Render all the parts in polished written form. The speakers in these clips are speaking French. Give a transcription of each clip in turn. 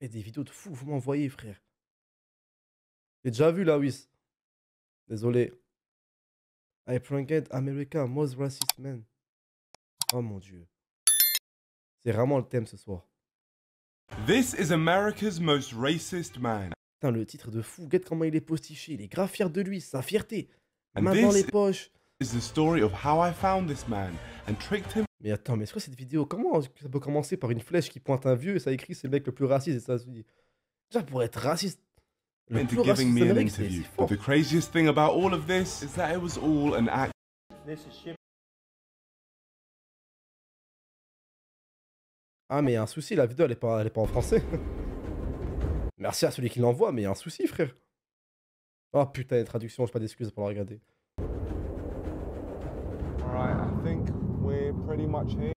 Et des vidéos de fous, vous m'envoyez, frère. J'ai déjà vu là, Wiss. Désolé. I pranked America, most racist man. Oh mon dieu. C'est vraiment le thème ce soir. This is America's most racist man. Putain, le titre de fou, regarde comment il est postiché. Il est grave fier de lui, sa fierté. And Main dans les poches. is the story of how I found this man and tricked him. Mais attends, mais c'est quoi cette vidéo? Comment ça peut commencer par une flèche qui pointe un vieux et ça écrit c'est le mec le plus raciste des États-Unis? Déjà, pour être raciste, le plus Into giving raciste me an d'Amérique, c'est interview. fort. But the craziest thing about all of this is that it was all an act. Ah, mais il y a un souci, la vidéo elle est pas en français. Merci à celui qui l'envoie, mais il y a un souci, frère. Oh putain, les traductions, j'ai pas d'excuses pour la regarder. Alright, I think we're pretty much here.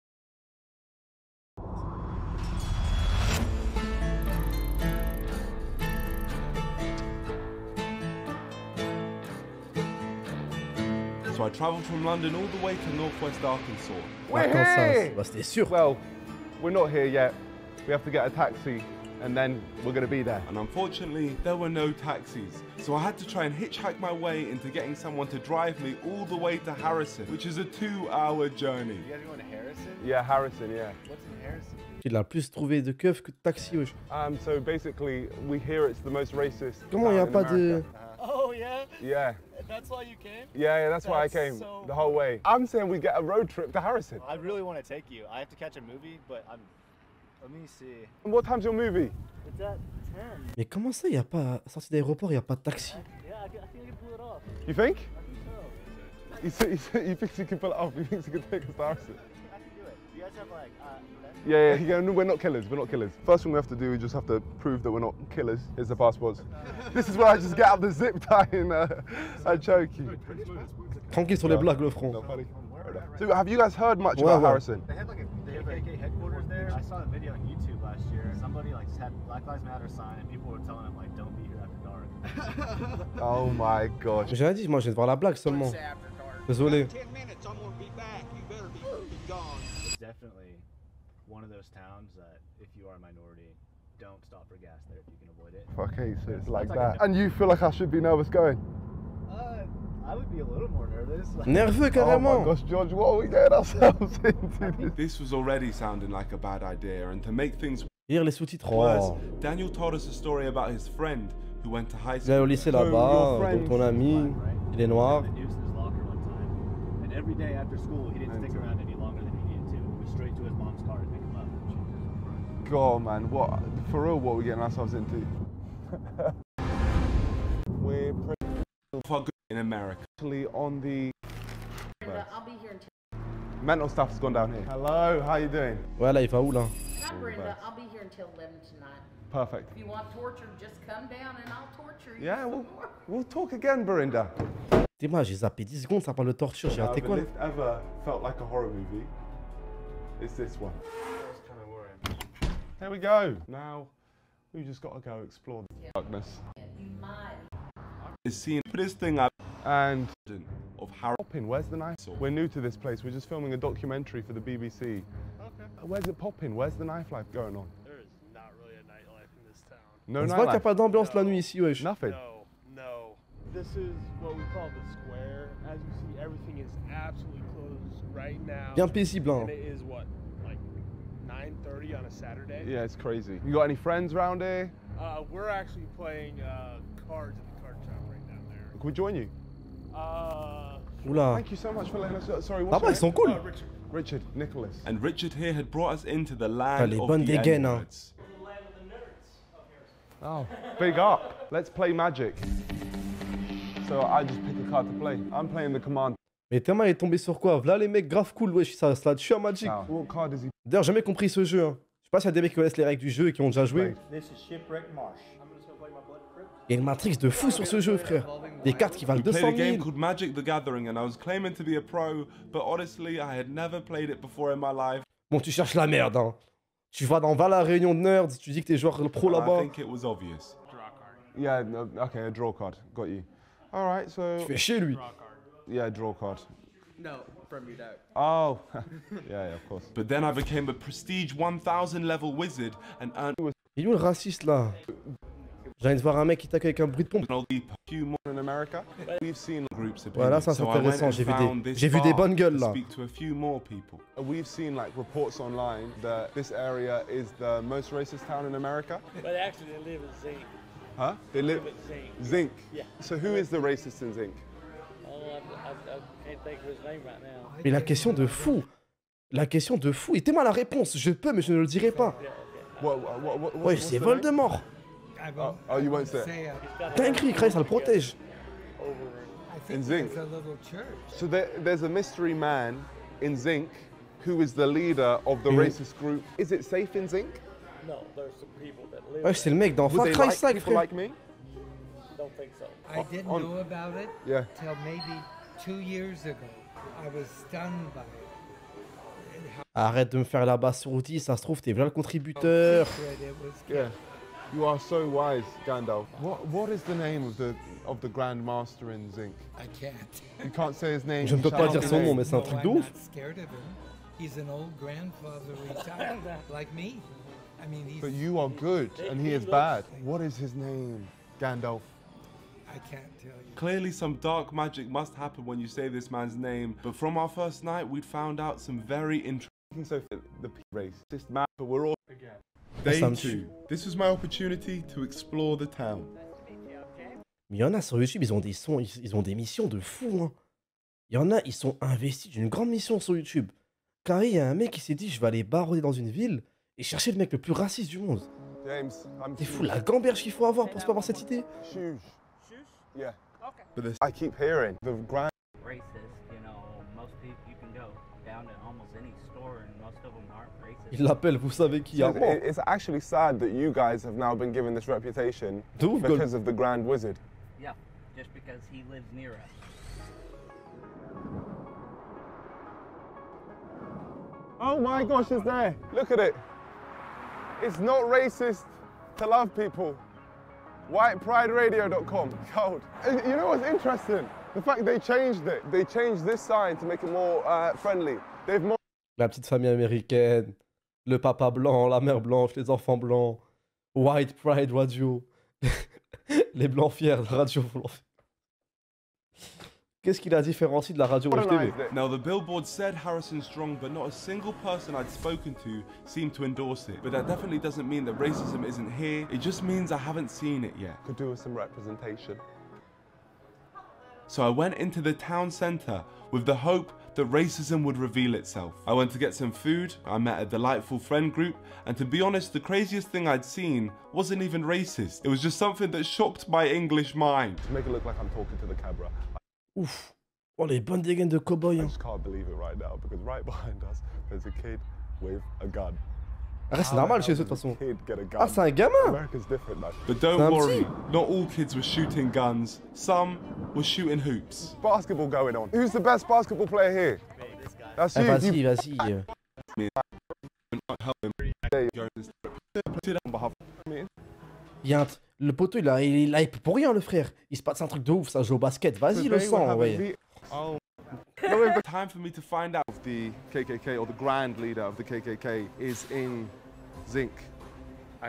So I travelled from London all the way to northwest Arkansas. Arkansas, bah, c'était sûr. Well, we're not here yet. We have to get a taxi and then we're going to be there. And unfortunately, there were no taxis. So I had to try and hitchhike my way into getting someone to drive me all the way to Harrison, which is a 2-hour journey. You guys going to Harrison? Yeah, Harrison, yeah. What's in Harrison? Il a plus trouvé de keufs que de taxis, wesh. So basically, we hear it's the most racist. Comment il y a town in pas de... America. Oh, yeah? Yeah. That's why you came? Yeah, that's why I That's came so the whole way. I'm saying we get a road trip to Harrison. I really want to take you. I have to catch a movie, but let me see. And what time's your movie? It's at 10. Mais comment ça, il y a pas... Sortie d'aéroport, il y a pas de taxi? Yeah, I think I can pull it off. You think? I think so. He thinks he can pull it off. He thinks he can take us to Harrison. I can do it. You guys have like, Yeah, yeah, no, we're not killers, we're not killers. First thing we have to do, we just have to prove that we're not killers. Here's the passports. This is where I just get out the zip tie and I choke you. Tranquille sur les blagues, le front. So have you guys heard much about Harrison? They had like a KKK headquarters there. I saw a video on YouTube last year. Somebody like just had Black Lives Matter sign and people were telling them like, don't be here after dark. Oh my gosh. J'ai rien dit, moi je viens de voir la blague seulement. Désolé. It's definitely one of those towns that if you are a minority, don't stop for gas there if you can avoid it. Okay, so it's like that. And you feel like I should be nervous going? I would be a little more nervous. Nerveux Oh carrément. my gosh, George, what are we getting ourselves into? This was already sounding like a bad idea, and to make things Lire les sous-titres. worse, Oh. Daniel told us a story about his friend who went to high Il est au school. lycée So, là-bas, your friend- donc ton ami, il est noir. The noose in his locker one time, and every day after school he didn't stick around any longer than he needed to. He went straight to his mom's car to pick him up. God, man, what, for real, what are we getting ourselves into? We're For good in America. actually on the I'll be here until. mental stuff has gone down here. Hello, how you doing? Ouais, là, il va où là? I'm Brenda. I'll be here until 11 tonight. Perfect. If you want torture, just come down and I'll torture you. Yeah, some we'll, more. we'll talk again, Berinda. Dis-moi, j'ai zappé 10 secondes, ça parle de torture, j'ai raté quoi là? If ever felt like a horror movie, it's this one. There we go. Now, we just got to go explore the darkness. You might. Is seeing this thing I've And done of Harry. poppin', where's the knife? We're new to this place. We're just filming a documentary for the BBC. Okay. Where's it poppin'? Where's the knife life going on? There is not really a nightlife in this town. No On se voit qu'il n'y a nightlife. pas d'ambiance la nuit ici, wesh. Nothing. No. This is what we call the square. As you see, everything is absolutely closed right now. Bien paisible, hein. And it is what, like 9:30 on a Saturday? Yeah, it's crazy. You got any friends around here? We're actually playing cards at the card shop right down there. Can we join you? Oula. Thank you so much for letting us. Sorry, Ah what's bah, your ils sont name? cool. Richard. Richard, Nicholas. And Richard here had brought us into the Ah, land les of bonnes the dégaines, hein. N-words. Oh, big up. Let's play Magic. So I just pick a card to play. I'm playing the command. Mais tellement il est tombé sur quoi? Là les mecs grave cool, wesh, ça la tue à Magic. Now, what card is he D'ailleurs, j'ai jamais compris ce jeu. Hein. Je sais pas s'il y a des mecs qui connaissent les règles du jeu et qui ont déjà joué. playing? This is Shipwreck Marsh. Il y a une matrix de fou sur ce jeu, frère. Des cartes qui valent We played 200 a game 000. called Magic the Gathering, and I was claiming to be a pro, but honestly, I had never played it before in my life. Bon, tu cherches la merde, hein. Tu vas dans la réunion de nerds, tu dis que t'es joueur pro I là-bas. think it was obvious. Yeah, no, okay, a draw card. Got you. All right, so Tu fais chier, lui. yeah, draw card. No, from your deck. Oh, yeah, of course. But then I became a prestige 1000 level wizard and earned Il est où le raciste là? J'ai envie de voir un mec qui tacle avec un bruit de pompe. In America, we've seen groups Voilà, ça c'est intéressant. J'ai vu des bonnes gueules là. Speak to a few more people. we've seen like reports online that this area is the most racist town in America. But actually, they live in Zinc. Huh? They live in Zinc. Zinc. Yeah. So who is the racist in Zinc? Oh, I can't think of his name right now. Mais la question de fou. La question de fou. Était-moi la réponse. Je peux, mais je ne le dirai pas. Ouais, What's c'est the name? Voldemort. Oh, you won't say it. Dinguerie, Christ, ça le protège. In Zinc. So there's a mystery man in Zinc who is the leader of the racist group. Is it safe in Zinc? No, there's some people that live. Ouais, c'est le mec dans Would Far they Cry like 5, people frère. like me? Don't think so. I didn't know about it Yeah. till maybe 2 years ago. I was stunned by it. Arrête de me faire la basse sourdie, ça se trouve, t'es là le contributeur. Yeah. You are so wise, Gandalf. What is the name of the Grand Master in Zinc? I can't. You can't say his name. Je ne peux you pas shall dire not son say. nom, mais c'est un truc de I'm ouf. not scared of him. He's an old grandfather retired, like me. I mean, he's. But you are good and he is bad. What is his name, Gandalf? I can't tell you. Clearly some dark magic must happen when you say this man's name, but from our first night we'd found out some very interesting. So the racist man, but we're all Day Ça me 2. tue. This was my opportunity to explore the town. Mais il y en a sur YouTube, ils ont des sons, ils ont des missions de fou. Hein. Il y en a, ils sont investis d'une grande mission sur YouTube. Car il y a un mec qui s'est dit, je vais aller baronner dans une ville et chercher le mec le plus raciste du monde. James. C'est fou la gamberge qu'il faut avoir pour se pas avoir cette idée. Shush. Yeah. But this I keep hearing the Grand. Racist, you know, most people, you can go down to almost any store and most of them aren't racist. Il l'appelle, vous savez qui a moi. It's actually sad that you guys have now been given this reputation D'où because of the Grand Wizard. Yeah, just because he lives near us. Oh my gosh, it's there. Look at it. It's not racist to love people. WhitePrideRadio.com. Cold. You know what's interesting? The fact they changed it. They changed this sign to make it more friendly. They've more. La petite famille américaine, le papa blanc, la mère blanche, les enfants blancs, White Pride Radio, les blancs fiers de Radio Blanc. Qu'est-ce qui la différencie de la radio Watch TV? modernized it. Now the billboard said Harrison strong, but not a single person I'd spoken to seemed to endorse it. But that definitely doesn't mean that racism isn't here. It just means I haven't seen it yet. Could do with some representation. So I went into the town centre with the hope that racism would reveal itself. I went to get some food, I met a delightful friend group, and to be honest, the craziest thing I'd seen wasn't even racist. It was just something that shocked my English mind. To make it look like I'm talking to the camera. Ouf. Oh, les bonnes dégaines de cow-boy. I Hein. just can't believe it right now because right behind us, there's a kid with a gun. Ah, c'est normal chez eux de toute façon. Kid get a gun. Ah, c'est un gamin. America's different though. But don't Sam worry, T. not all kids were shooting guns. Some were shooting hoops. Basketball going on. Who's the best basketball player here? That's Ah, you. vas-y, You vas-y. Il y a un le poteau, il a hype pour rien, le frère. Il se passe un truc de ouf, ça joue au basket. Vas-y, le sang, ouais. Oh. Time for me to find out. The KKK or the grand leader of the KKK is in Zinc.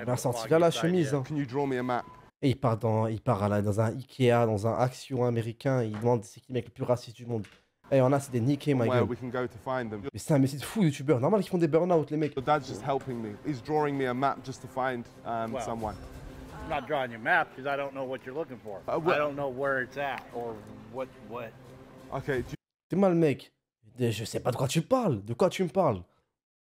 Il a sorti là la chemise. Hein. Can you draw me a map? Et il part dans un Ikea, dans un Action américain. Il demande c'est qui le mec le plus raciste du monde. Et on a, c'est des niqués, ma Where gueule. we can go to find them. Mais c'est un métier de fou, youtubeur. Normal qu'ils font des burn-out, les mecs. Your dad's just helping me. He's drawing me a map just to find Wow. someone. I'm not drawing your map because I don't know what you're looking for. what- I don't know where it's at or what. Okay, T'es mal, mec. Je sais pas de quoi tu parles. De quoi tu me parles?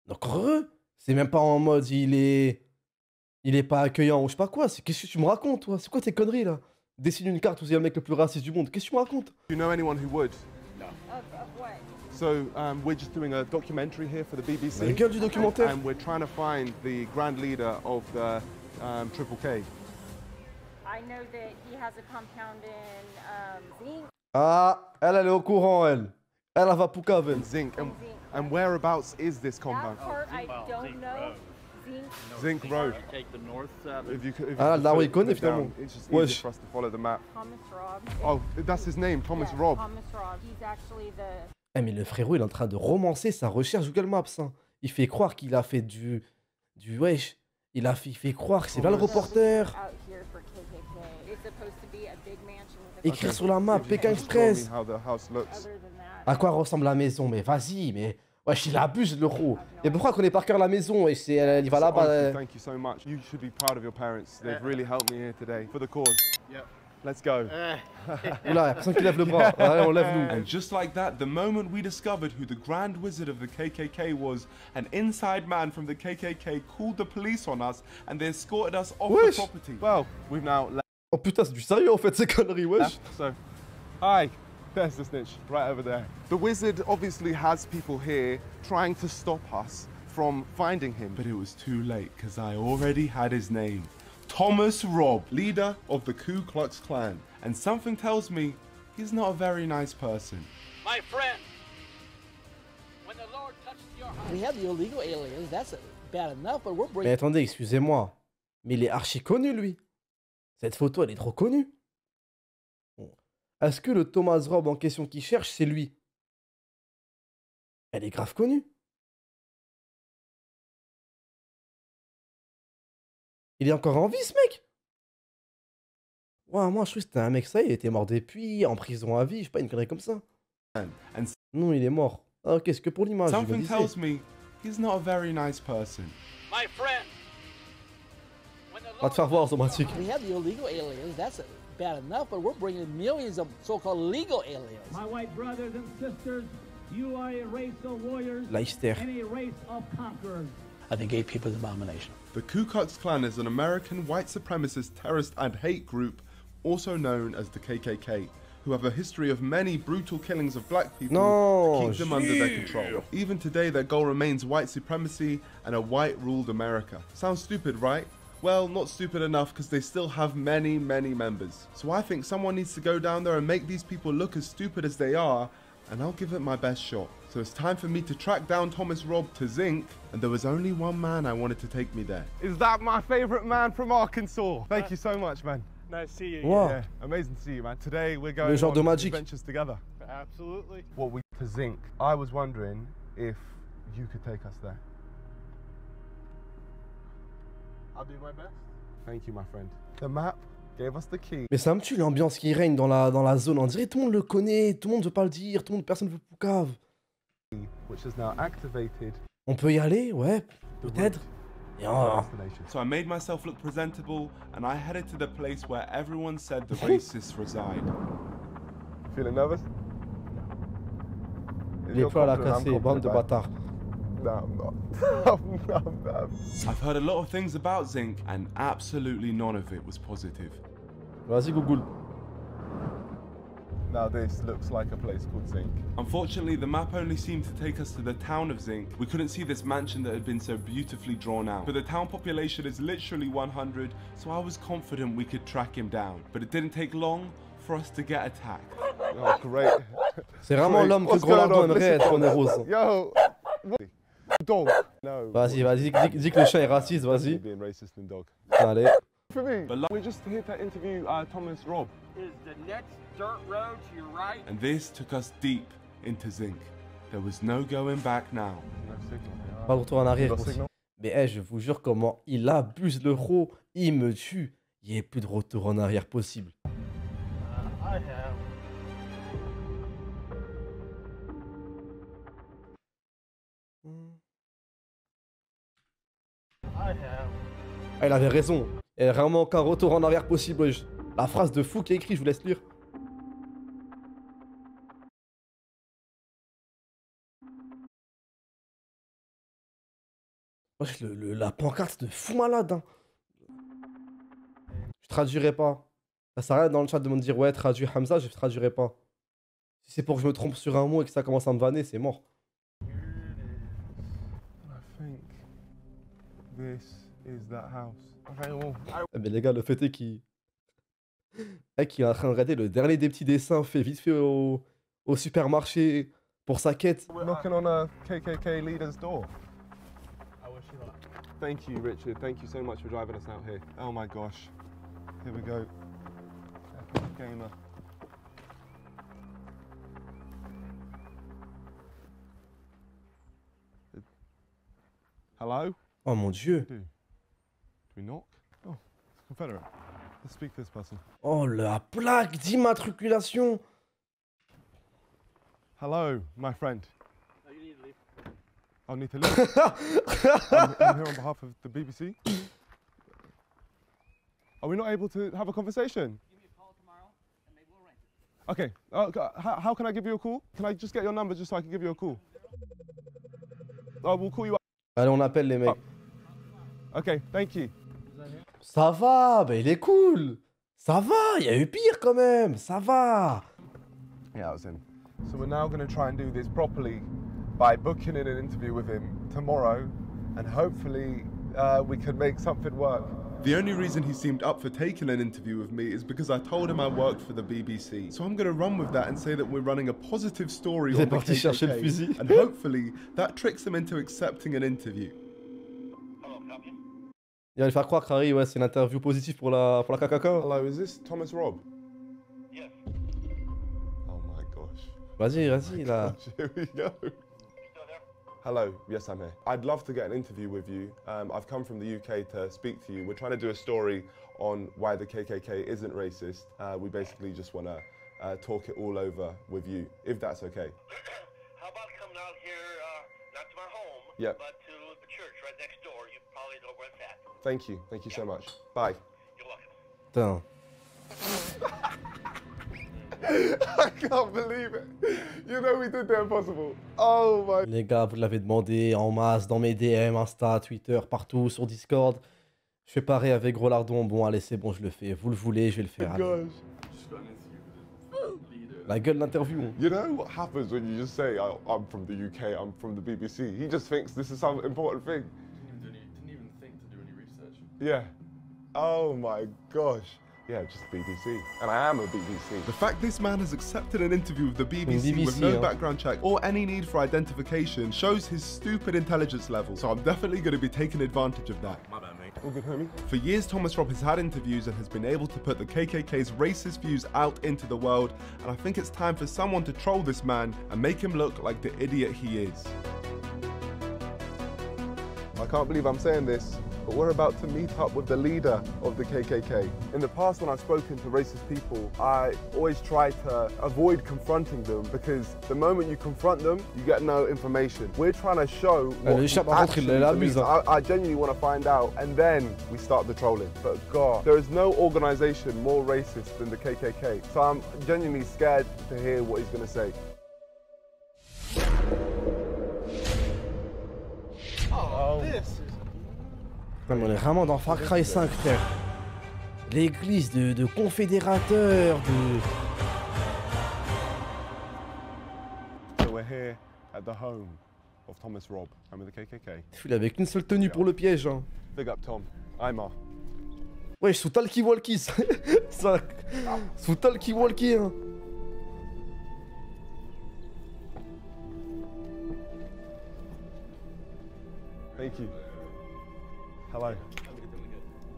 Donc, heureux. C'est même pas en mode il est pas accueillant ou je sais pas quoi. Qu'est-ce que tu me racontes, toi? C'est quoi tes conneries là? Dessine une carte où il y a le mec le plus raciste du monde. Qu'est-ce que tu me racontes? do you know anyone who would? No. Of what? So we're just doing a documentary here for the La BBC. gueule du documentaire. And we're trying to find the grand leader of the Triple K. I know that he has a compound in Zinc. Ah, elle est au courant, elle. Elle va pour Caven. Zinc. Zinc. And whereabouts is this That compound? part I don't Zinc know. Road. Zinc. Zinc Road. You take the north side. If you could, if Ah, you là, could oui, il connaît put it down, finalement. it's just Wesh. easier for us to follow the map. Thomas Robb. Oh, that's his name, Thomas Yeah, Robb. Thomas Robb. He's actually the. Eh, mais le frérot, il est en train de romancer sa recherche Google Maps. Hein. Il fait croire qu'il a fait du. Wesh. il fait croire que c'est là le reporter. Out here for KKK. It's supposed to be a big mansion with a Écrire sur la map, Pékin Express. How the house looks. other than that. À quoi ressemble la maison? Mais vas-y, mais... Wesh, il abuse le gros. Et pourquoi connaît par cœur la maison? Et c'est, il va là-bas. Honestly, thank you so much. You should be proud of your parents. They've really helped me here today for the cause. Yep. Let's go. Oula, y'a personne qui lève le bras. Ouais, on lève nous. And just like that, the moment we discovered who the Grand Wizard of the KKK was, an inside man from the KKK called the police on us and they escorted us off the property. Well, we've now left. Oh putain, c'est du sérieux en fait ces conneries, wesh. So, hi. There's the snitch, right over there. The wizard obviously has people here trying to stop us from finding him. But it was too late because I already had his name. Thomas Robb, leader of the Ku Klux Klan. And something tells me he's not a very nice person. My friend, when the Lord touches your heart. We have the illegal aliens, that's bad enough, but we're Mais bringing... attendez, excusez-moi. Mais il est archi connu lui. Cette photo, elle est trop connue. Bon. Est-ce que le Thomas Robb en question qui cherche, c'est lui? Elle est grave connue. Il est encore en vie, ce mec? Ouais, moi, je trouve que c'était un mec, ça, il était mort depuis, en prison à vie, je sais pas, une connerie comme ça. Non, il est mort. Ah, ok, c'est que pour l'image. Something tells me he's not a very nice person. My friend, when the Va Lord te faire voir, automatique. We have the illegal aliens, that's bad enough, but we're bringing millions of so-called legal aliens. My white brothers and sisters, you are a race of warriors La hystère. and a race of conquerors. I think gay people is an abomination. The Ku Klux Klan is an American white supremacist terrorist and hate group, also known as the KKK, who have a history of many brutal killings of black people to keep them under their control. Even today, their goal remains white supremacy and a white-ruled America. Sounds stupid, right? Well, not stupid enough because they still have many, many members. So I think someone needs to go down there and make these people look as stupid as they are, and I'll give it my best shot. So it's time for me to track down Thomas Robb to Zinc, and there was only one man I wanted to take me there. Is that my favorite man from Arkansas? Thank you so much, man. Nice to see you. Wow. Yeah, amazing to see you, man. Today we're going Le genre de on magique. adventures together. Absolutely. What we to Zinc. I was wondering if you could take us there. I'll do my best. Thank you, my friend. The map gave us the key. Mais ça me tue l'ambiance qui règne dans la zone. On dirait tout le monde le connaît, tout le monde veut pas le dire, tout le monde, personne veut Poucave. Which is now activated. On peut y aller, ouais, peut-être. Et So I made myself look presentable and I headed to the place where everyone said the racists reside. Feeling nervous? Il est prêt à la casser, bande de bâtards. No, I'm not. I'm not. I've heard a lot of things about Zinc and absolutely none of it was positive. Vas-y, Google. Now this looks like a place called Zinc. Unfortunately, the map only seemed to take us to the town of Zinc. We couldn't see this mansion that had been so beautifully drawn out. But the town population is literally 100, so I was confident we could track him down. But it didn't take long for us to get attacked. Oh, great. C'est vraiment l'homme que Grolardo aimerait être, on est rose. Yo, dog. No. Vas-y, vas-y, dis que le chat est raciste, vas-y. Being racist and dog. Allez. For me, we're just here to interview Thomas Robb. Is the next dirt road to your right? And this took us deep into Zinc. There was no going back now. No signal. Pas de retour en arrière. No Aussi. signal. Mais je vous jure comment il abuse le ro, il me tue. Il n'y a plus de retour en arrière possible. I have. I have. Ah, il avait raison. Il n'y a vraiment aucun retour en arrière possible. wesh. La phrase de fou qui est écrite, je vous laisse lire. Wesh, la pancarte de fou malade. Hein. Je traduirai pas. Ça sert à rien dans le chat de me dire ouais, traduis Hamza, je traduirai pas. Si c'est pour que je me trompe sur un mot et que ça commence à me vanner, c'est mort. I think this is that house. Okay, well, Mais les gars, le fait est qu'il est en train de regarder le dernier des petits dessins fait vite fait au supermarché pour sa quête. we're knocking on a KKK leader's door. I wish you luck. Thank you, Richard. Thank you so much for driving us out here. Oh my gosh. Here we go. Epic gamer. Hello? Oh mon dieu. we knock? Oh, Confederate. Let's speak to this person. Oh, la plaque d'immatriculation. Hello, my friend. Oh, you need to leave. I'll need to leave. I'm here on behalf of the BBC. Are we not able to have a conversation? Give me a call tomorrow, and maybe we'll rent it. Okay. How can I give you a call? Can I just get your number just so I can give you a call? We'll call you up. Allez, on appelle les mecs. Okay, thank you. Ça va, bah il est cool. Ça va, il y a eu pire quand même. Ça va. Yeah, I was in. So we're now going to try and do this properly by booking in an interview with him tomorrow, and hopefully we can make something work. The only reason he seemed up for taking an interview with me is because I told him I worked for the BBC. So I'm going to run with that and say that we're running a positive story on the KKK, and hopefully that tricks him into accepting an interview. Il va lui faire croire que Harry, ouais, c'est une interview positive pour la KKK. Hello, is this Thomas Robb? Yes. Oh my gosh. Vas-y, vas-y, là. Here we go. Hello, yes, I'm here. I'd love to get an interview with you. I've come from the UK to speak to you. We're trying to do a story on why the KKK isn't racist. We basically just want to talk it all over with you, if that's okay. How about coming out here, not to my home, Yep. but to the church right next door? You probably know where it's at. Thank you so much. Bye. You're welcome. Putain. I can't believe it. You know we did the impossible. Oh my. Les gars, vous l'avez demandé en masse dans mes DM, Insta, Twitter, partout, sur Discord. Je fais pareil avec Rolardon. Bon, allez, c'est bon, je le fais. Vous le voulez, je vais le faire. Allez. La gueule d'interview. You know what happens when you just say, I'm from the UK, I'm from the BBC? He just thinks this is some important thing. Didn't even think to do any research. Yeah. Oh my gosh. Yeah, just BBC. And I am a BBC. The fact this man has accepted an interview with the BBC with no background check or any need for identification shows his stupid intelligence level. So I'm definitely going to be taking advantage of that. My bad, mate. All good, homie. For years, Thomas Robb has had interviews and has been able to put the KKK's racist views out into the world. And I think it's time for someone to troll this man and make him look like the idiot he is. I can't believe I'm saying this, but we're about to meet up with the leader of the KKK. In the past, when I've spoken to racist people, I always try to avoid confronting them because the moment you confront them, you get no information. We're trying to show what I genuinely want to find out, and then we start the trolling. But God, there is no organization more racist than the KKK. So I'm genuinely scared to hear what he's going to say. Oh, this is... On est vraiment dans Far Cry 5, frère. L'église de confédérateurs, de... So we're here at the home of Thomas Robb, home of the KKK. Il avait qu'une seule tenue pour le piège. Hein. Big up Tom. I'm off. Ouais, sous talkie-walkie, ça. Sous talkie-walkie, hein. Thank you. Hello.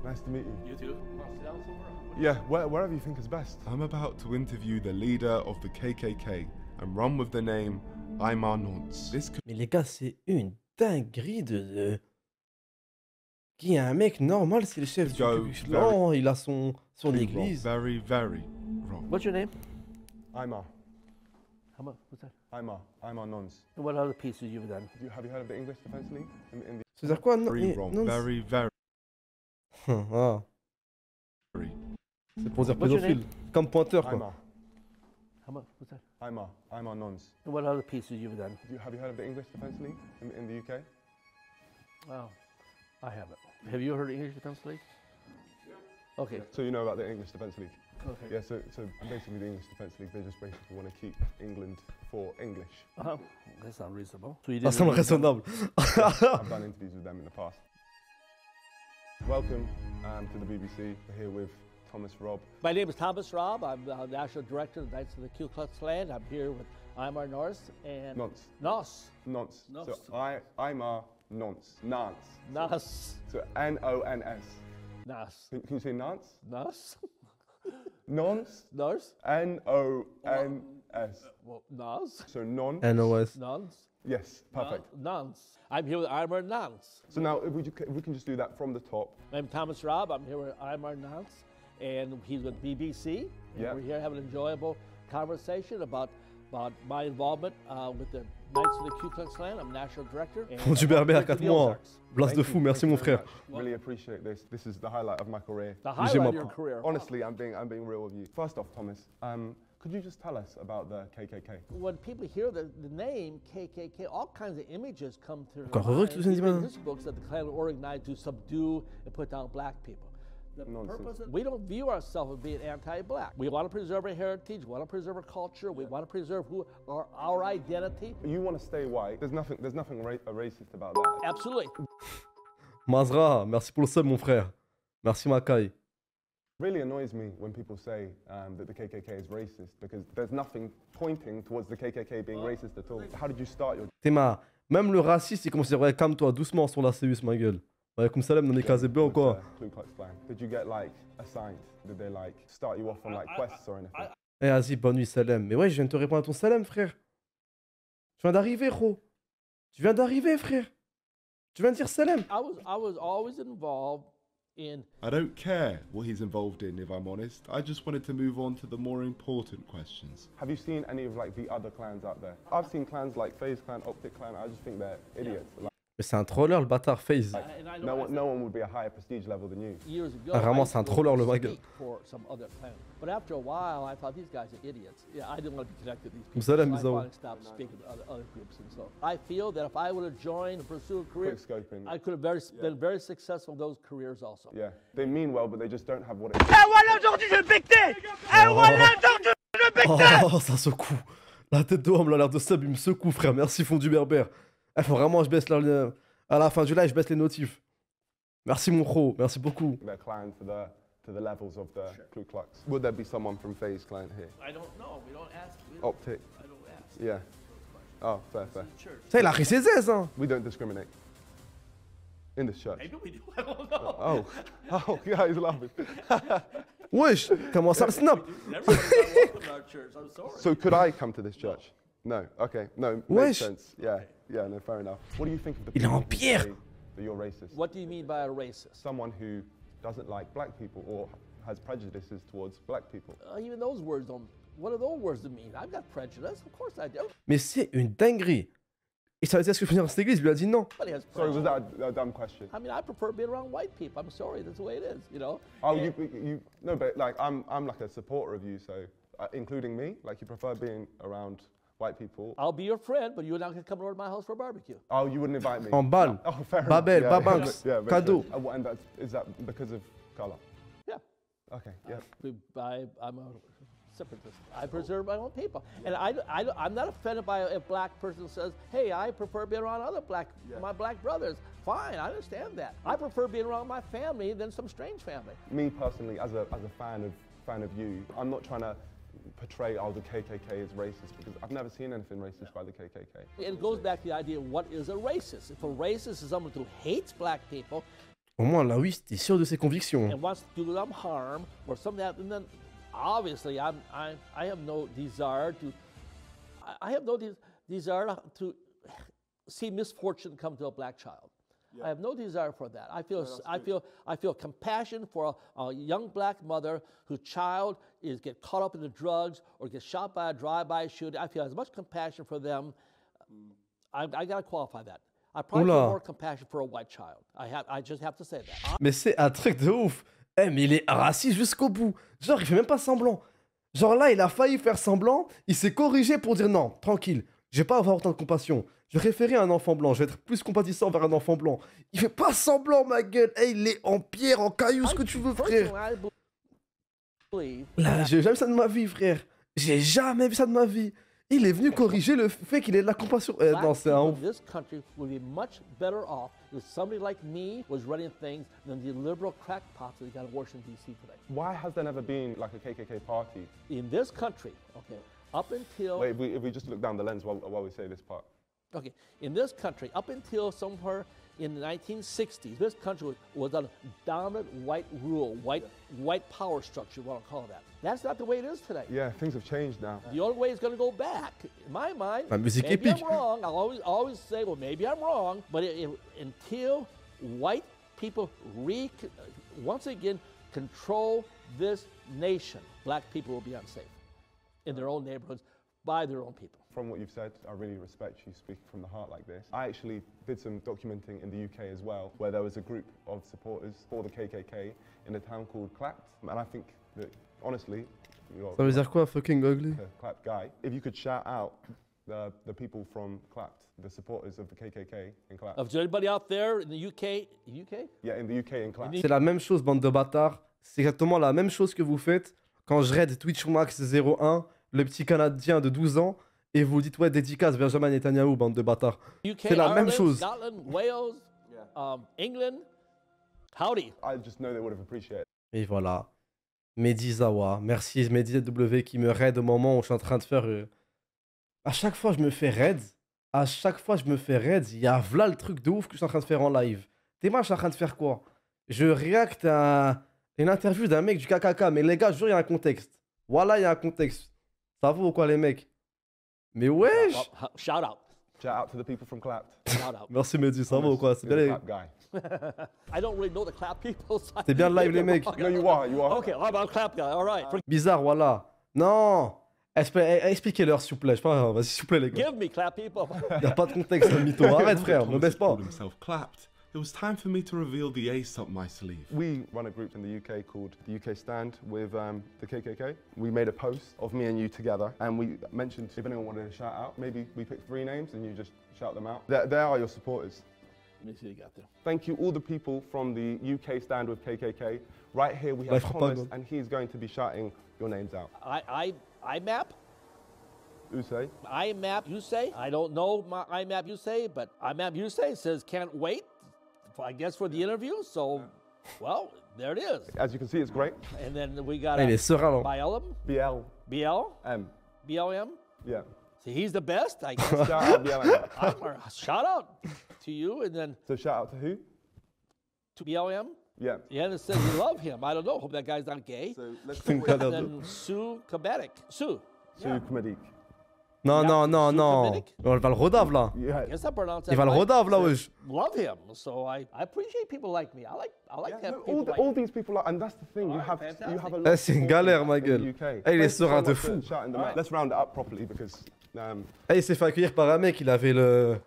Nice to meet you. You too. Yeah, wherever you think is best. I'm about to interview the leader of the KKK and run with the name Aymar Nonce. Mais les gars, c'est une dinguerie de... Qui est un mec normal, c'est le chef du clan, il a son église. Very, very wrong. What's your name? Aymar. What's that? Aymar Nonce. And what other pieces you've done? Have you heard of the English Defence League? C'est-à-dire quoi? Very wrong. Very, very. Ah. C'est pour dire pédophile. Comme pointeur, quoi. Aymar. What's that? Aymar Nonce. And what other pieces you've done? Have you heard of the English Defence League in the UK? Oh, I haven't. Have you heard of English Defence League? Okay. So you know about the English Defence League? Okay. Yeah, so basically the English Defence League, they just basically want to keep England for English. That's not reasonable. So you Ça semble raisonnable. I've done interviews with them in the past. Welcome to the BBC. We're here with Thomas Robb. My name is Thomas Robb. I'm the National Director of the Knights of the Ku Klux Klan. I'm here with Aymar Nonce and... Nonce. So Aymar Nonce. Nonce. So N-O-N-S. Nonce. Can you say Nonce? Nonce. Nonce? Nonce. N-O-N... Well, nuns. So non. NOS. Nuns. Yes, perfect. Nuns. I'm here with armored nuns. So now, if we can just do that from the top. I'm Thomas Robb. I'm here with armored nuns, and he's with BBC. Yeah. We're here having an enjoyable conversation about my involvement with the Knights of the Ku Klux Klan. I'm national director. Du Berbère, 4 mois. Blast de fou, merci mon frère. Really appreciate this. This is the highlight of my career. The highlight of your career. Honestly, I'm being real with you. First off, Thomas, could you just tell us about the KKK? When people hear the name KKK, all kinds of images come to Encore their heureux que tu nous mind. This books that the Klan organized to subdue and put down black people. The purpose of, we don't view ourselves as being anti-black. We want to preserve our heritage, we want to preserve our culture, we want to preserve our identity. You want to stay white. There's nothing racist about that. Absolutely. Mazra, merci pour le sub mon frère. Merci Makai. Really annoys me when people say that the KKK is racist because there's nothing pointing towards the KKK being racist at all. How did you start your... Théma, même le raciste il commence à dire ouais, calme-toi doucement sur la CUS ma gueule. Ouais, comme Salem dans les cases blancs ou quoi. Did you get like assigned? Did they like start you off on like quests or anything? Eh vas-y, bonne nuit Salem. Mais ouais, je viens de te répondre à ton Salem frère. Tu viens d'arriver gros. Tu viens d'arriver frère. Tu viens de dire Salem. I was always involved in... I don't care what he's involved in, if I'm honest. I just wanted to move on to the more important questions. Have you seen any of like the other clans out there? I've seen clans like FaZe Clan, Optic Clan. I just think they're idiots. Yeah. Like, mais c'est un troller le bâtard FaZe. No one would be a higher prestige level than you. Years ago, vraiment c'est un troller le mec. For some other clan. But after a while, I thought these guys are idiots. Yeah, I didn't want to be connected to these people. So I finally stopped speaking to other groups and so. I feel that if I would have joined and pursued a career, I could have been very successful in those careers also. Yeah, they mean well, but they just don't have what it. Eh voilà aujourd'hui je vais péter. Eh voilà aujourd'hui je vais péter. Oh, ça secoue. La tête de homme, là, l'air de sub, il me secoue, frère. Merci, fond du berbère. Eh, faut vraiment que je baisse la... À la fin du live, je baisse les notifs. Merci, mon pro. Merci beaucoup. Their clan to the levels of the Ku Klux. Would there be someone from FaZe Clan here? I don't know. We don't ask. Optic. I don't ask. Yeah. Oh, fair. Ça, il a pris ses aises, hein. We don't discriminate. In this church. Maybe we do. I don't know. Oh, yeah, he's laughing. Wesh, comment ça le snap? So could I come to this church? No. Okay. No. Makes sense. Yeah. Yeah. No. Fair enough. What do you think of the people who say that you're racist? What do you mean by a racist? Someone who doesn't like black people or has prejudices towards black people. Even those words don't. What do those words mean? I've got prejudice. Of course I do. Mais c'est une dinguerie. Et ça veut dire ce que je veux dire dans cette église, il lui a dit non. Sorry, was that a dumb question? I mean, I prefer being around white people. I'm sorry, that's the way it is, you know? Oh, you no, but like I'm like a supporter of you, so including me, like you prefer being around white people. I'll be your friend, but you're not going to come over to my house for a barbecue. Oh, you wouldn't invite me? En balle. Oh, fair Babel, enough. Babanks, cadeau. And is that because of color? Yeah. Okay, yeah. I'm a separatist. I preserve my own people. And I'm not offended by if a black person says, hey, I prefer being around my black brothers. Fine, I understand that. I prefer being around my family than some strange family. Me personally, as a fan of you, I'm not trying to portray the KKK as racist because I've never seen anything racist by the KKK. It goes back to the idea of what is a racist. If a racist is someone who hates black people, au moins là oui, t'es sûr de ses convictions. And wants to do them harm or something that, and then obviously I have no desire to see misfortune come to a black child. Yeah. I have no desire for that. I feel compassion for a young black mother whose child get caught up in the drugs or gets shot by a drive-by shooting. I feel as much compassion for them. I got to qualify that. I probably feel more compassion for a white child. I just have to say that. Mais c'est un truc de ouf. Eh, mais il est raciste jusqu'au bout. Genre, il fait même pas semblant. Genre là, il a failli faire semblant. Il s'est corrigé pour dire non, tranquille. Je vais pas avoir autant de compassion. Je vais référer à un enfant blanc. Je vais être plus compatissant vers un enfant blanc. Il fait pas semblant, ma gueule. Eh, il est en pierre, en caillou, ce que tu veux, frère. Là, j'ai jamais vu ça de ma vie, frère. J'ai jamais vu ça de ma vie. Il est venu corriger le fait qu'il ait de la compassion. Eh, non, c'est un ouf. This country would be much better off if somebody like me was running things than the liberal crackpots that got in Washington, D.C. today. Why has there never been like a KKK party? In this country, okay, up until... Wait, if we just look down the lens while we say this part. Okay, in this country, up until somewhere in the 1960s, this country was a dominant white rule, white power structure, what I'll call that. That's not the way it is today. Yeah, things have changed now. The only way it's going to go back, in my mind, La musique maybe épique. I'm wrong. I'll always say, well, maybe I'm wrong. But until white people once again control this nation, black people will be unsafe in their own neighborhoods by their own people. From what you've said, I really respect you speaking from the heart like this. I actually did some documenting in the UK as well, where there was a group of supporters for the KKK in a town called Clapt. And I think that, honestly, you're Ça veut dire quoi, fucking ugly? a Clapt guy. If you could shout out the people from Clapt, the supporters of the KKK in Clapt. Is there anybody out there in the UK? Yeah, in the UK in Clapt. C'est la même chose, bande de bâtards. C'est exactement la même chose que vous faites quand je raid Twitch Max 01, le petit Canadien de 12 ans, et vous dites, ouais, dédicace Benjamin Netanyahu, bande de bâtards. C'est la même chose. Scotland, Wales, England, howdy. I just know they would have appreciated. Et voilà. Mehdi Zawa. Merci Mehdi W qui me raid au moment où je suis en train de faire... À chaque fois, je me fais raid. À chaque fois, je me fais raid. Il y a là le truc de ouf que je suis en train de faire en live. T'es moi, je suis en train de faire quoi? Je react à une interview d'un mec du KKK. Mais les gars, je jure, il y a un contexte. Voilà, il y a un contexte. Ça vaut ou quoi, les mecs? Mais wesh! Shout out. Shout out to the people from Clapt. Shout out. Merci Mehdi, ça vaut ou quoi? C'est bien, You're les... a Clapt guy. I don't really know the clap people. So C'est bien le live, les mecs. No, you are. Okay, I'm a clap guy. All right. Bizarre, voilà. Non! Expliquez-leur, s'il vous plaît. Je sais pas, vas-y, s'il vous plaît, les gars. Give me clap people. Il a pas de contexte, le mytho. Arrête, frère, me baisse pas. Himself clapped. It was time for me to reveal the ace up my sleeve. We run a group in the UK called the UK Stand with the KKK. We made a post of me and you together, and we mentioned if anyone wanted to shout out, maybe we picked 3 names and you just shout them out. They are your supporters. Let me see what you got there. Thank you all the people from the UK Stand with KKK. Right here we have Thomas, and he's going to be shouting your names out. IMAP? Usay. IMAP, you say? I don't know my IMAP, you say, but IMAP, you say says can't wait, I guess, for the interview. So, well, there it is. As you can see, it's great. And then we got Il est serein, BLM. BLM. BLM. Yeah. So he's the best, I guess. Shout out BLM. Shout out to you, and then. So shout out to who? To BLM. Yeah. Yeah, and it says you love him. I don't know. Hope that guy's not gay. So let's and then Sue Kabadik. Sue. Sue Kamadik. Non, non, non, non. On va le rodave, là. I guess I pronounced that Il va le right. rodave, là, wesh. Love him. So I appreciate people like me. I like to have people like all these people are, and that's the thing. You have a lot. C'est une galère, ma gueule. Il est serein de fou. Let's round it up properly because. Il s'est fait accueillir par un mec, il avait le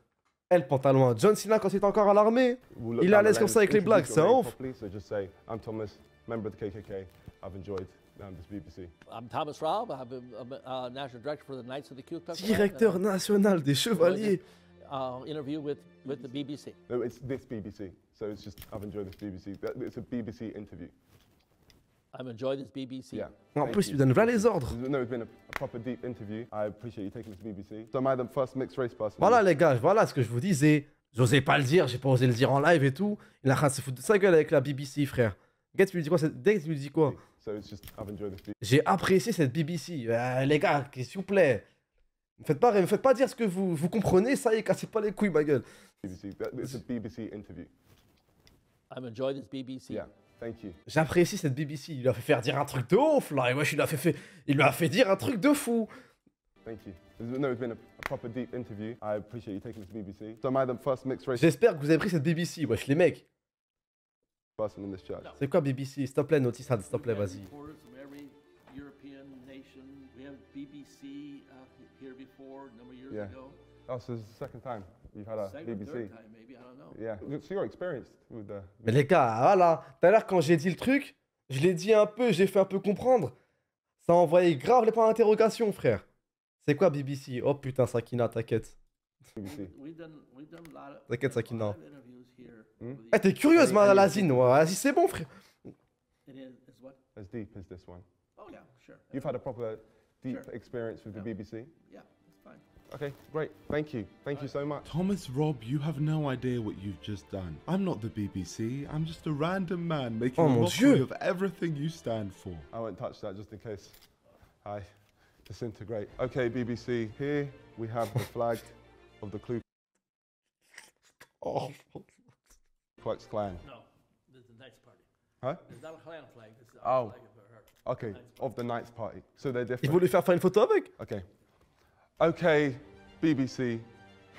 pantalon à John Cena quand il était encore à l'armée. Il est à l'aise comme ça avec les blagues, c'est un ouf. So just say, I'm Thomas, member of the KKK. I've enjoyed this BBC. I'm Thomas Raub. I'm a national director for the Knights of the Ku Klux Klan. Directeur national des Chevaliers. Interview with the BBC. No, it's this BBC. So it's just, I've enjoyed this BBC. It's a BBC interview. I've enjoyed this BBC. Yeah. En plus, il lui donne voilà les ordres. No, it's been a proper deep interview. I appreciate you taking this BBC. So am I the first mixed race person? Voilà les gars, voilà ce que je vous disais. J'osais pas le dire, j'ai pas osé le dire en live et tout. Il a train de se foutre de sa gueule avec la BBC, frère. Get, tu lui dis quoi? Get, tu lui dis quoi? So it's just, I've enjoyed this BBC. J'ai apprécié cette BBC. Les gars, s'il vous plaît. Ne me faites pas dire ce que vous comprenez, ça y est, cassez pas les couilles, ma gueule. BBC. It's a BBC interview. I've enjoyed this BBC. Yeah. Thank you. J'apprécie cette BBC. Il lui a fait faire dire un truc de ouf, là. Et wesh, il lui a fait dire un truc de fou. Thank you. No, it's been a proper deep interview. I appreciate you taking this BBC. So am I the first mixed race J'espère que vous avez pris cette BBC, wesh, les mecs. person in this church? C'est quoi BBC? S'il te plaît, notice ça, s'il te plaît, vas-y. Reporters from every European nation. We have BBC here before a number of years ago. Oh, so it's the second time you've had a Second, BBC. third time, maybe, I don't know. Yeah. So you're experienced with the. Mais les gars, voilà. Tout à l'heure, quand j'ai dit le truc, je l'ai dit un peu, j'ai fait un peu comprendre. Ça a envoyé grave les points d'interrogation, frère. C'est quoi BBC? Oh putain, Sakina, t'inquiète. BBC. T'inquiète, Sakina. Hmm? Eh, t'es curieuse, ma Lazine. Ouais, vas-y, c'est bon, frère. It is what? As deep as this one. Oh yeah, sure. You've had a proper deep experience with the BBC. Yeah, it's fine. Okay, great. Thank you. Thank you so much. Thomas Rob, you have no idea what you've just done. I'm not the BBC. I'm just a random man making a mockery of everything you stand for. I won't touch that just in case I disintegrate. Okay, BBC. Here we have the flag of the Ku. Oh. Klux Klan? No, this is the Knights Party. Huh? It's not a Klan flag. This is Oh. flag of her. Okay, of the Knights Party. So they're different. Il faut lui faire une photo avec. Okay. Okay, BBC.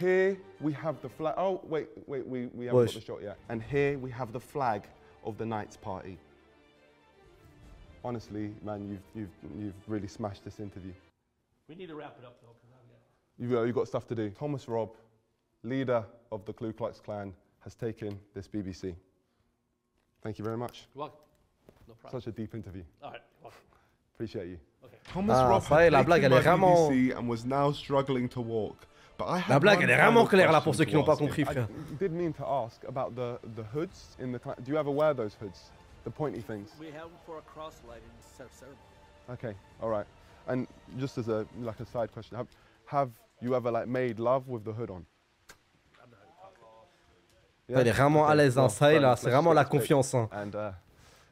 Here we have the flag. Oh, wait, we haven't got the shot yet. And here we have the flag of the Knights Party. Honestly, man, you've really smashed this interview. We need to wrap it up, though, You've got stuff to do. Thomas Robb, leader of the Ku Klux Klan, has taken this BBC. Thank you very much. You're welcome. No problem. Such a deep interview. All right, welcome. Appreciate you. Okay. Thomas Robb had taken my BBC and was now struggling to walk. But I La blague, elle est vraiment claire là pour ceux qui n'ont pas compris, I frère. did mean to ask about the hoods in the. Do you ever wear those hoods, the pointy things? We have them for a cross-lighting ceremony. Okay, all right. And just as a side question, have you ever like made love with the hood on? Yeah? Il est vraiment à l'aise, hein. Ça est là, c'est vraiment la confiance. Hein.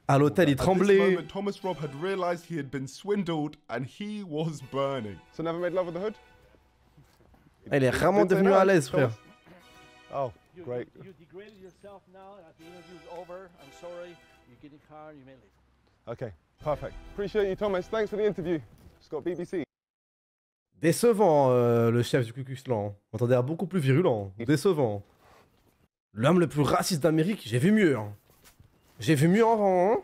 À l'hôtel, il tremblait. At this moment, Thomas Robb had realized he had been swindled and he was burning. So never made love with the hood? Il est vraiment devenu à l'aise, frère. Oh, great. You degraded yourself now. The interview's over. I'm sorry. You get in the car. You may leave. Okay, perfect. Appreciate you, Thomas. Thanks for the interview. Scott, BBC. Décevant, le chef du Ku Klux Klan. On entendait beaucoup plus virulent. Décevant. L'homme le plus raciste d'Amérique, j'ai vu mieux. Hein. J'ai vu mieux avant. Hein.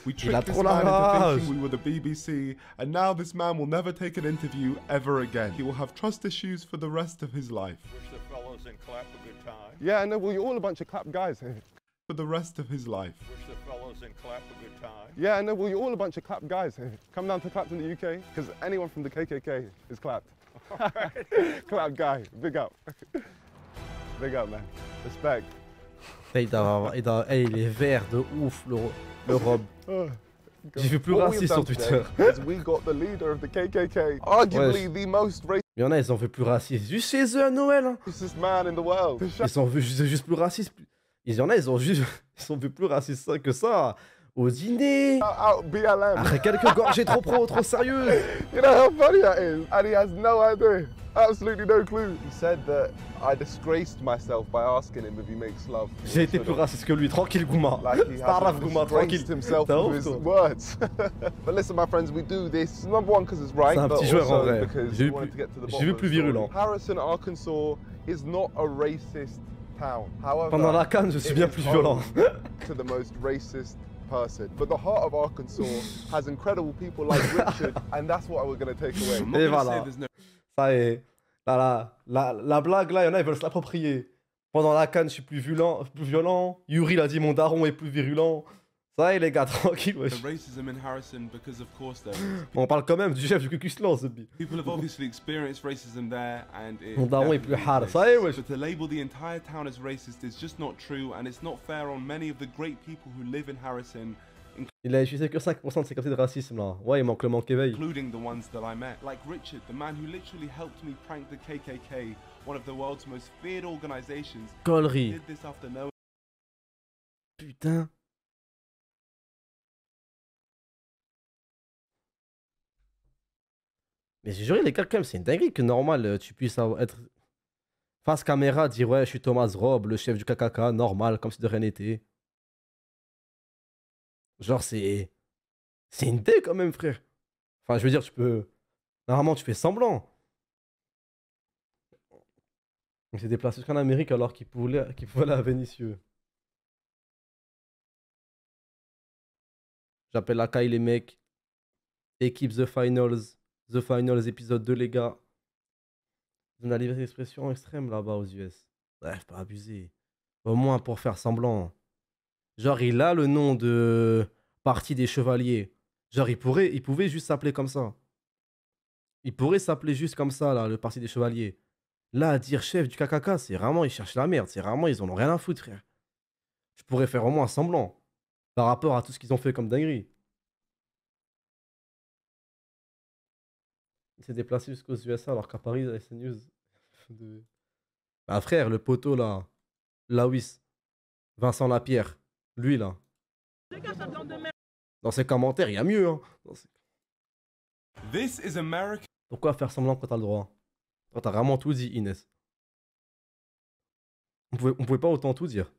We tricked this man into thinking we were the BBC, and now this man will never take an interview ever again. He will have trust issues for the rest of his life. Wish the fellows in clap a good time. Yeah, I know. Well, you're all a bunch of clap guys here. For the rest of his life. Wish the fellows in clap a good time. Yeah, I know. Well, you're all a bunch of clap guys here. Come down to Clapton in the UK, because anyone from the KKK is clapped. Clap guy, big up. Big up, man. Respect. Il est vert de ouf, le Rob. J'ai vu plus raciste sur Twitter. We got the leader of the KKK, arguably the most racist. Il y en a, ils ont fait plus raciste. Juste chez eux à Noël. Hein. Man in the world. Ils ont vu juste plus raciste. Il y en a, ils ont vu plus raciste que ça. Au dîner. BLM. Après quelques gorgées trop sérieuses. You know how funny that is? And he has no idea. Absolutely no clue. He said that I disgraced myself by asking him if he makes love. J'ai été plus raciste que lui. Tranquille, Gouma. Like he has disgraced himself with his words. But listen, my friends, we do this number one because it's right, but also because we wanted to get to the bottom of the story. Harrison, Arkansas is not a racist town. However, pendant la canne, je suis bien plus violent. To the most racist person. But the heart of Arkansas has incredible people like Richard, and that's what we're going to take away. Et voilà. Ça y est. La blague là, il y en a, ils veulent se l'approprier. Pendant la canne, je suis plus violent. Yuri l'a dit, mon daron est plus virulent. Ça y est, les gars, tranquille. Wesh. On parle quand même du chef du Ku Klux Klan, ce bit. People have obviously experienced racism there, and mon daron est plus hard. Ça y est, wesh. But to label the entire town as racist is just not true, and it's not fair on many of the great people who live in Harrison. Il a utilisé que 5% de ses capacités de racisme là. Ouais, il manque le manque éveil. Including the ones that I met. Like Richard, the man who literally helped me prank the KKK, one of the world's most feared organizations. Connerie. Did this after knowing. Putain. Mais j'ai juré les gars quand même, c'est une dinguerie que normal tu puisses être face caméra, dire ouais je suis Thomas Robb, le chef du KKK, normal, comme si de rien n'était. Genre c'est une idée quand même frère. Enfin je veux dire tu peux... Normalement tu fais semblant. Il s'est déplacé jusqu'en Amérique alors qu'il pouvait aller à Vénitieux. J'appelle la caille les mecs. Équipe The Finals épisode 2 les gars. On a liberté d'expression extrême là-bas aux US. Bref, pas abuser. Au moins pour faire semblant. Genre il a le nom de Parti des Chevaliers. Genre il pouvait juste s'appeler comme ça. Il pourrait s'appeler juste comme ça là, le Parti des Chevaliers. Là à dire chef du KKK, c'est vraiment ils cherchent la merde. C'est vraiment ils en ont rien à foutre frère. Je pourrais faire au moins semblant. Par rapport à tout ce qu'ils ont fait comme dinguerie. Il s'est déplacé jusqu'aux USA alors qu'à Paris, la SNews. Ah frère, le poteau là. Lawis. Vincent Lapierre. Lui là. Dans ses commentaires, il y a mieux. Hein. This is America. Pourquoi faire semblant quand t'as le droit? Toi, t'as vraiment tout dit, Inès. On pouvait pas autant tout dire.